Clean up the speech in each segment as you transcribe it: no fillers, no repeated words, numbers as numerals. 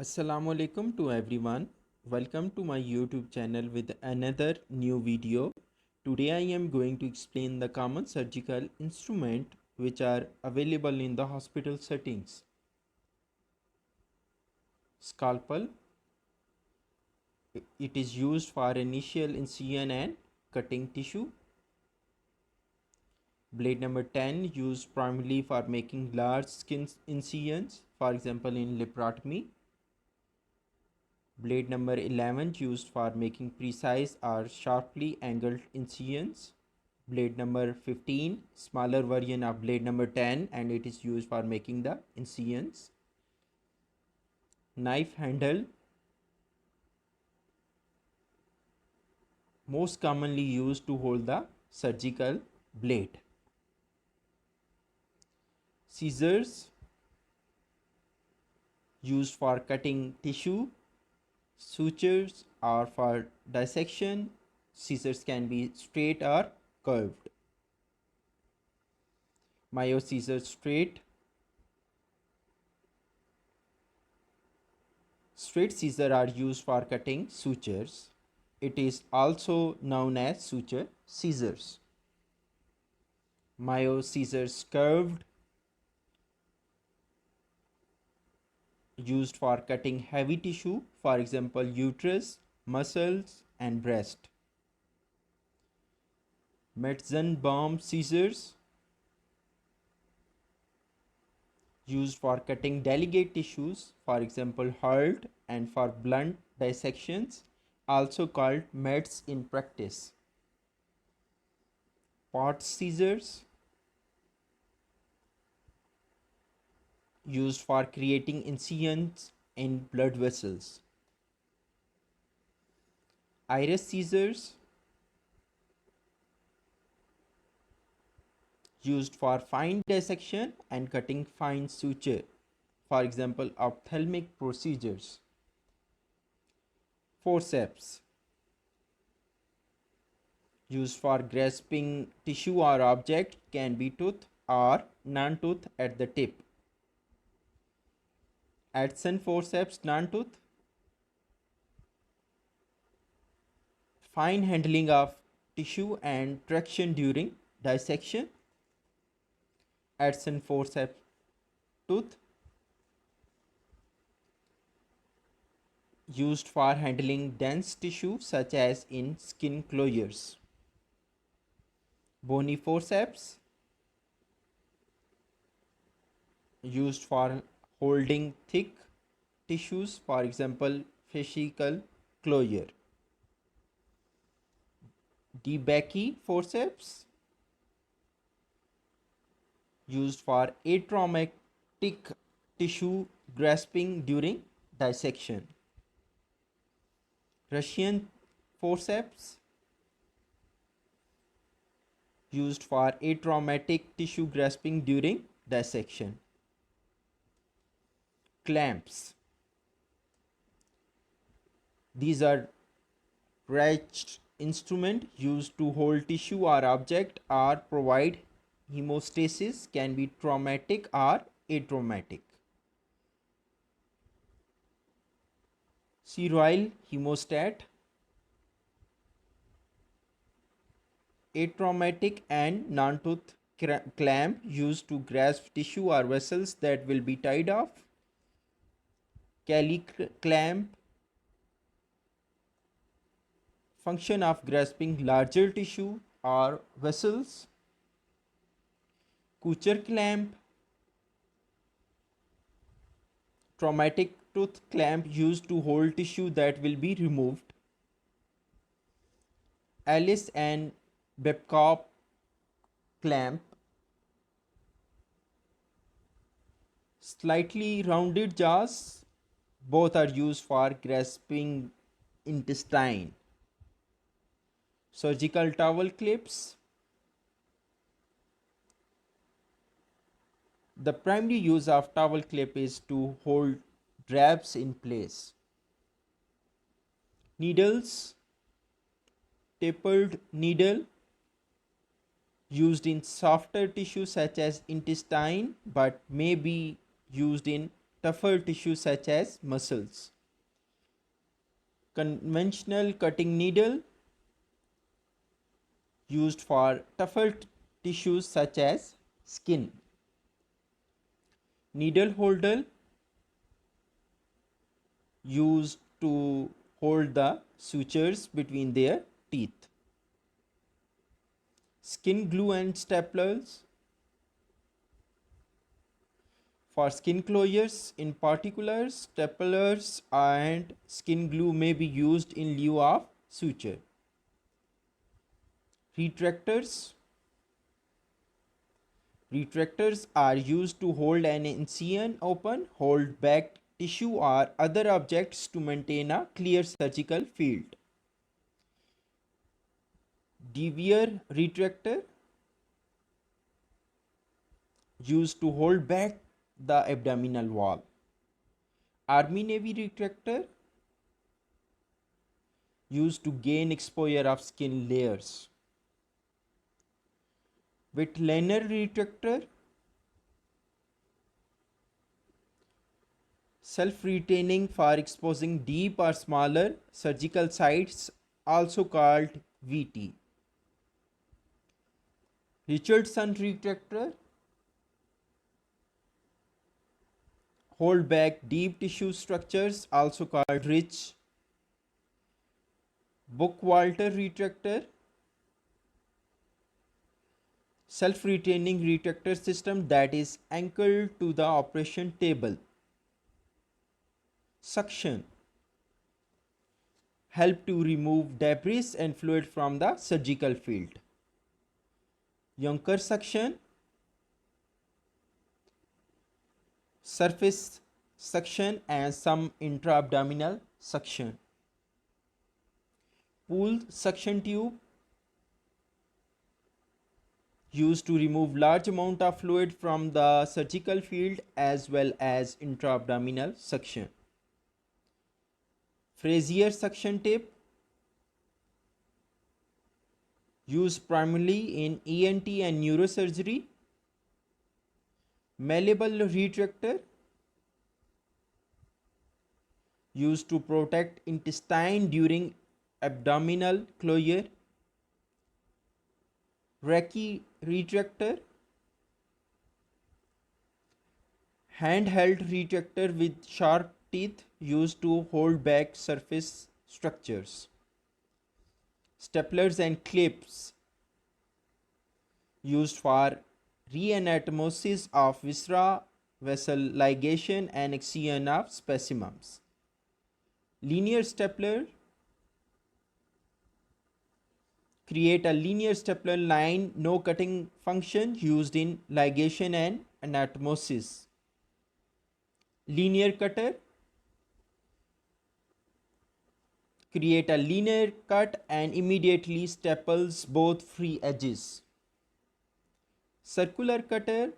Assalamu alaikum to everyone. Welcome to my YouTube channel with another new video. Today I am going to explain the common surgical instrument which are available in the hospital settings. Scalpel. It is used for initial incision and cutting tissue. Blade number 10 used primarily for making large skin incisions, for example in laparotomy. Blade number 11 used for making precise or sharply angled incisions. Blade number 15, smaller version of blade number 10, and it is used for making the incisions. Knife handle, most commonly used to hold the surgical blade. Scissors, used for cutting tissue. Sutures are for dissection. Scissors can be straight or curved. Mayo scissors straight. Straight scissors are used for cutting sutures. It is also known as suture scissors. Mayo scissors curved, used for cutting heavy tissue, for example uterus, muscles and breast. Metzenbaum scissors, used for cutting delicate tissues, for example heart, and for blunt dissections, also called Metz in practice. Pott scissors, used for creating incisions in blood vessels. Iris scissors, used for fine dissection and cutting fine suture, for example ophthalmic procedures. Forceps, used for grasping tissue or object, can be tooth or non-tooth at the tip. Adson forceps non-tooth, fine handling of tissue and traction during dissection. Adson forceps tooth, used for handling dense tissue such as in skin closures. Bonney Forceps, used for holding thick tissues, for example fascicle closure. DeBakey Forceps, used for atraumatic tissue grasping during dissection. Russian forceps, used for atraumatic tissue grasping during dissection. Clamps, these are wretched instrument used to hold tissue or object or provide hemostasis, can be traumatic or atraumatic. Crile Hemostat, atraumatic and non-tooth clamp used to grasp tissue or vessels that will be tied off. Crile Clamp, function of grasping larger tissue or vessels. Kocher Clamp, traumatic tooth clamp used to hold tissue that will be removed. Allis and Babcock clamp, slightly rounded jaws, both are used for grasping intestine. Surgical towel clips, the primary use of towel clip is to hold drapes in place. Needles, tapered needle, used in softer tissue such as intestine but may be used in tougher tissue such as muscles. Conventional cutting needle used for tougher tissues such as skin. Needle holder used to hold the sutures between their teeth. Skin glue and staplers. For skin closures, in particular, staplers and skin glue may be used in lieu of suture. Retractors. Retractors are used to hold an incision open, hold back tissue or other objects to maintain a clear surgical field. Deaver Retractor used to hold back the abdominal wall. Army Navy Retractor used to gain exposure of skin layers. Weitlaner Retractor, self-retaining for exposing deep or smaller surgical sites, also called VT. Richardson Retractor, hold back deep tissue structures, also called Rich. Bookwalter Retractor, self-retaining retractor system that is anchored to the operation table. Suction, help to remove debris and fluid from the surgical field. Rongeur suction, surface suction and some intra-abdominal suction. Pool suction tube, used to remove large amount of fluid from the surgical field as well as intra-abdominal suction. Frazier Suction Tip, used primarily in ENT and neurosurgery. Malleable Retractor, used to protect intestine during abdominal closure. Rake Retractor, handheld retractor with sharp teeth used to hold back surface structures. Staplers and clips, used for reanatomosis of viscera, vessel ligation and excision of specimens. Linear stapler, create a linear stapler line, no cutting function, used in ligation and anastomosis. Linear cutter, create a linear cut and immediately staples both free edges. Circular cutter,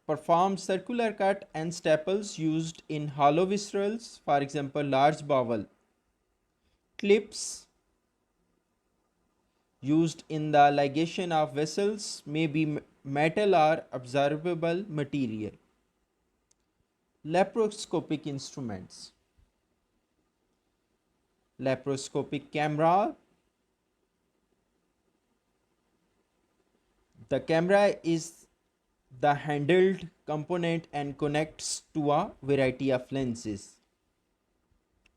performs circular cut and staples used in hollow viscerals, for example large bowel. Clips, used in the ligation of vessels, may be metal or absorbable material. Laparoscopic instruments. Laparoscopic camera. The camera is the handled component and connects to a variety of lenses.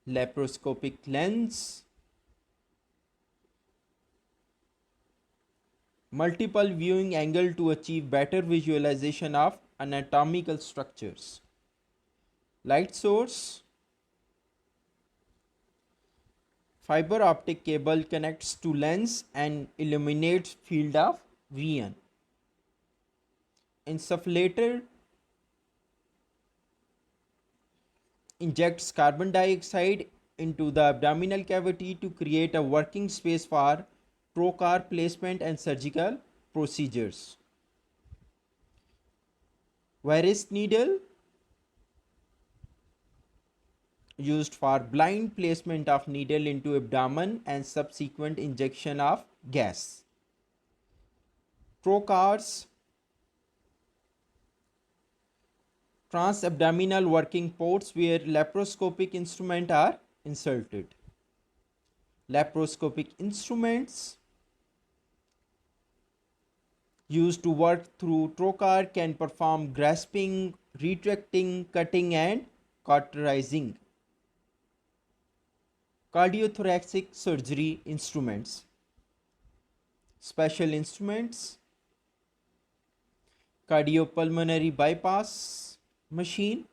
Laparoscopic lens, multiple viewing angle to achieve better visualization of anatomical structures. Light source, fiber optic cable connects to lens and illuminates field of vision. Insufflator, injects carbon dioxide into the abdominal cavity to create a working space for trocar placement and surgical procedures. Veress needle, used for blind placement of needle into abdomen and subsequent injection of gas. Trocars, transabdominal working ports where laparoscopic instruments are inserted. Laparoscopic instruments used to work through trocar can perform grasping, retracting, cutting and cauterizing. Cardiothoracic surgery instruments. Special instruments. Cardiopulmonary bypass machine.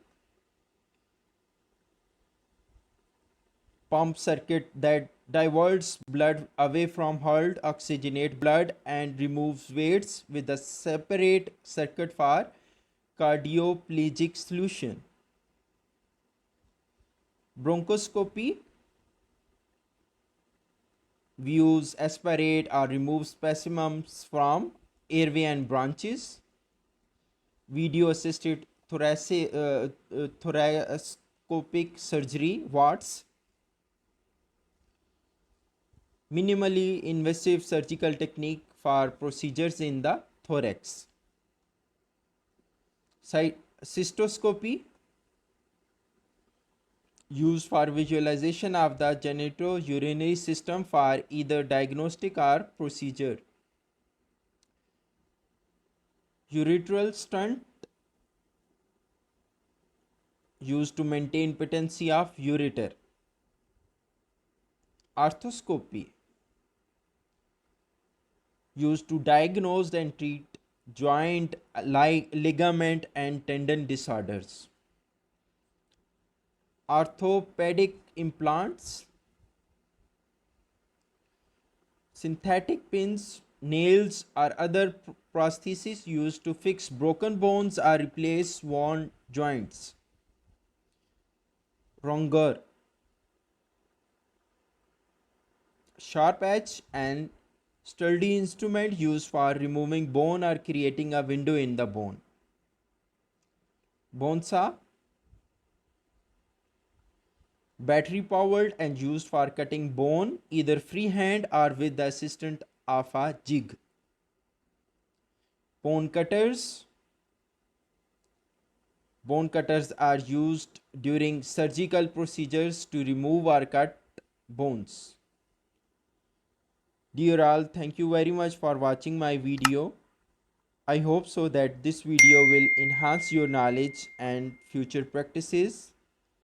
Pump circuit that diverts blood away from heart, oxygenate blood and removes weights with a separate circuit for cardioplegic solution. Bronchoscopy. Views, aspirate or remove specimens from airway and bronchs. Video assisted thoracoscopic surgery, VATS. Minimally invasive surgical technique for procedures in the thorax. Cystoscopy, used for visualization of the genitourinary system for either diagnostic or procedure. Ureteral Stent, used to maintain patency of ureter. Arthroscopy, used to diagnose and treat joint, ligament and tendon disorders. Orthopaedic implants, synthetic pins, nails or other prostheses used to fix broken bones or replace worn joints. Rongeur, sharp edge and sturdy instrument used for removing bone or creating a window in the bone. Bone saw, battery powered and used for cutting bone either freehand or with the assistance of a jig. Bone cutters. Bone cutters are used during surgical procedures to remove or cut bones. Dear all, thank you very much for watching my video. I hope so that this video will enhance your knowledge and future practices.